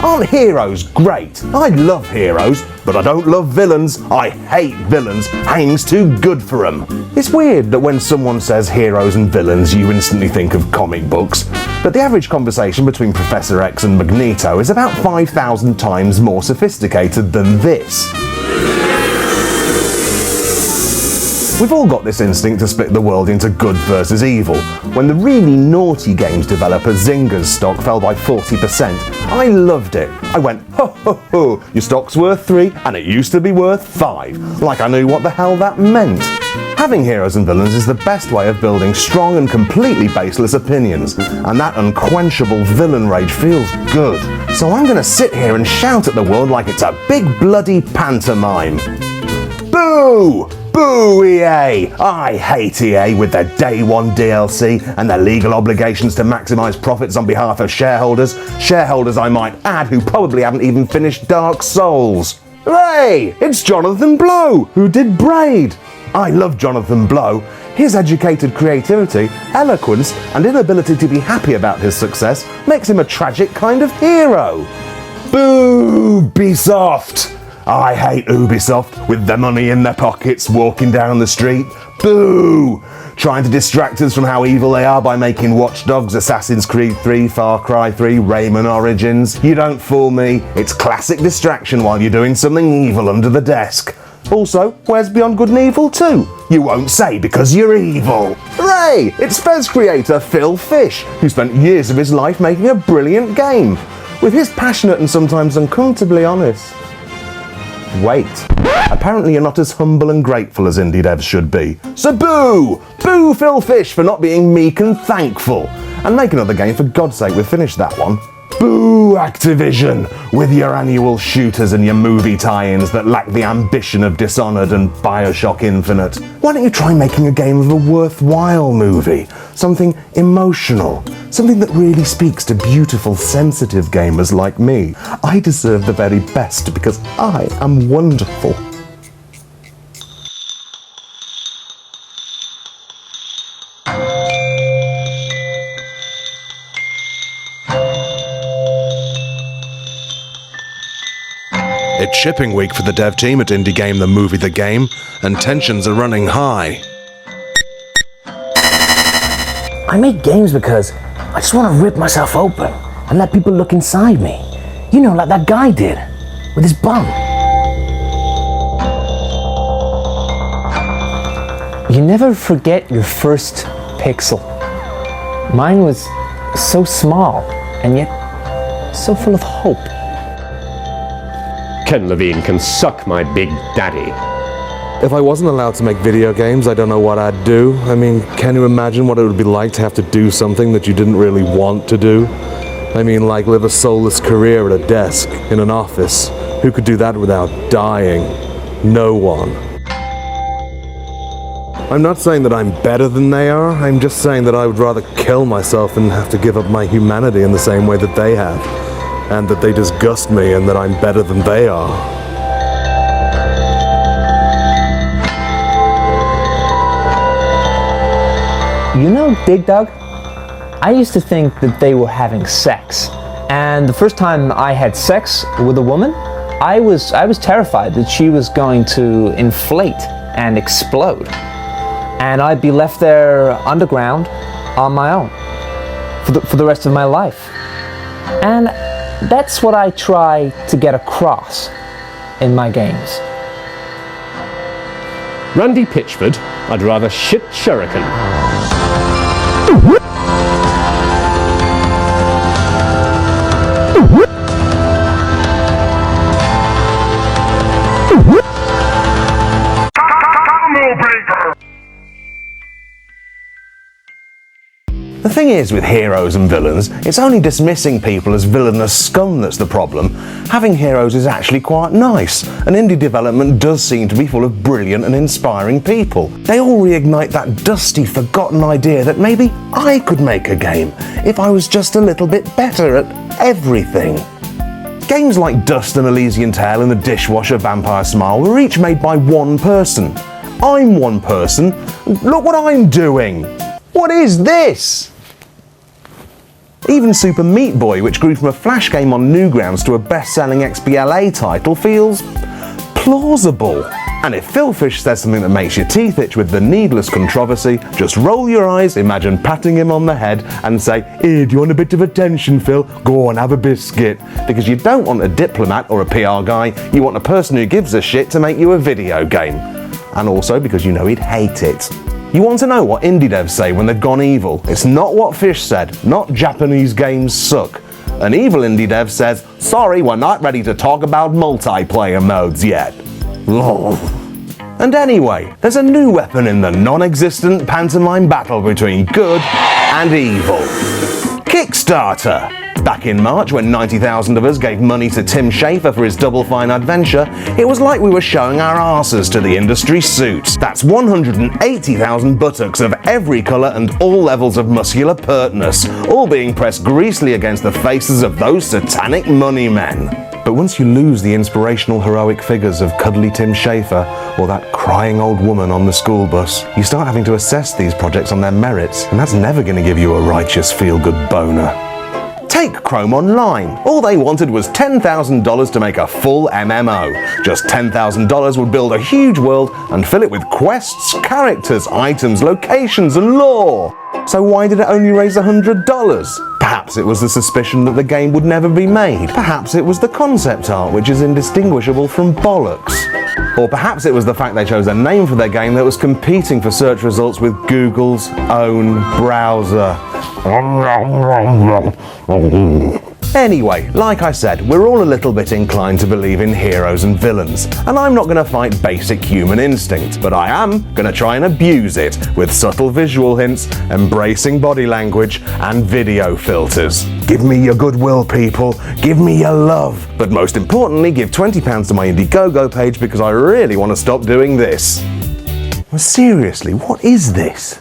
Aren't heroes great? I love heroes, but I don't love villains. I hate villains. Hanging's too good for them. It's weird that when someone says heroes and villains, you instantly think of comic books. But the average conversation between Professor X and Magneto is about 5,000 times more sophisticated than this. We've all got this instinct to split the world into good versus evil. When the really naughty games developer Zynga's stock fell by 40%, I loved it. I went, ho ho ho, your stock's worth 3 and it used to be worth 5. Like I knew what the hell that meant. Having heroes and villains is the best way of building strong and completely baseless opinions, and that unquenchable villain rage feels good. So I'm gonna sit here and shout at the world like it's a big bloody pantomime. Boo! Boo EA! I hate EA with their day one DLC and their legal obligations to maximise profits on behalf of shareholders. Shareholders, I might add, who probably haven't even finished Dark Souls. Hooray! It's Jonathan Blow, who did Braid. I love Jonathan Blow. His educated creativity, eloquence, and inability to be happy about his success makes him a tragic kind of hero. Boo! Ubisoft! I hate Ubisoft with their money in their pockets walking down the street. Boo! Trying to distract us from how evil they are by making Watch Dogs, Assassin's Creed 3, Far Cry 3, Rayman Origins. You don't fool me. It's classic distraction while you're doing something evil under the desk. Also, where's Beyond Good and Evil 2? You won't say because you're evil. Hooray! It's Fez creator Phil Fish, who spent years of his life making a brilliant game. With his passionate and sometimes uncomfortably honest. Wait. Apparently you're not as humble and grateful as indie devs should be. So boo! Boo Phil Fish for not being meek and thankful. And make another game for God's sake, we've finished that one. Boo Activision, with your annual shooters and your movie tie-ins that lack the ambition of Dishonored and Bioshock Infinite. Why don't you try making a game of a worthwhile movie? Something emotional. Something that really speaks to beautiful, sensitive gamers like me. I deserve the very best because I am wonderful. It's shipping week for the dev team at Indie Game The Movie The Game, and tensions are running high. I make games because I just want to rip myself open and let people look inside me. You know, like that guy did, with his bum. You never forget your first pixel. Mine was so small, and yet so full of hope. Ken Levine can suck my big daddy. If I wasn't allowed to make video games, I don't know what I'd do. I mean, can you imagine what it would be like to have to do something that you didn't really want to do? I mean, like live a soulless career at a desk, in an office. Who could do that without dying? No one. I'm not saying that I'm better than they are, I'm just saying that I would rather kill myself than have to give up my humanity in the same way that they have. And that they disgust me and that I'm better than they are. You know, Dig Dug, I used to think that they were having sex. And the first time I had sex with a woman, I was terrified that she was going to inflate and explode. And I'd be left there underground on my own for the rest of my life. And that's what I try to get across in my games. Randy Pitchford, I'd rather shit shuriken. The thing is with heroes and villains, it's only dismissing people as villainous scum that's the problem. Having heroes is actually quite nice, and indie development does seem to be full of brilliant and inspiring people. They all reignite that dusty, forgotten idea that maybe I could make a game if I was just a little bit better at everything. Games like Dust and Elysian Tale and The Dishwasher Vampire Smile were each made by one person. I'm one person. Look what I'm doing. What is this? Even Super Meat Boy, which grew from a flash game on Newgrounds to a best-selling XBLA title, feels plausible. And if Phil Fish says something that makes your teeth itch with the needless controversy, just roll your eyes, imagine patting him on the head and say, "Here, do you want a bit of attention, Phil? Go on, have a biscuit." Because you don't want a diplomat or a PR guy, you want a person who gives a shit to make you a video game. And also because you know he'd hate it. You want to know what indie devs say when they've gone evil? It's not what Fish said, not Japanese games suck. An evil indie dev says, "Sorry, we're not ready to talk about multiplayer modes yet." And anyway, there's a new weapon in the non-existent pantomime battle between good and evil. Kickstarter! Back in March, when 90,000 of us gave money to Tim Schafer for his Double Fine adventure, it was like we were showing our arses to the industry suits. That's 180,000 buttocks of every colour and all levels of muscular pertness, all being pressed greasily against the faces of those satanic money men. But once you lose the inspirational heroic figures of cuddly Tim Schafer or that crying old woman on the school bus, you start having to assess these projects on their merits, and that's never going to give you a righteous feel-good boner. Take Chrome Online. All they wanted was $10,000 to make a full MMO. Just $10,000 would build a huge world and fill it with quests, characters, items, locations, and lore. So why did it only raise $100? Perhaps it was the suspicion that the game would never be made. Perhaps it was the concept art, which is indistinguishable from bollocks. Or perhaps it was the fact they chose a name for their game that was competing for search results with Google's own browser. Anyway, like I said, we're all a little bit inclined to believe in heroes and villains, and I'm not going to fight basic human instinct, but I am going to try and abuse it with subtle visual hints, embracing body language, and video filters. Give me your goodwill, people. Give me your love. But most importantly, give £20 to my Indiegogo page because I really want to stop doing this. Well, seriously, what is this?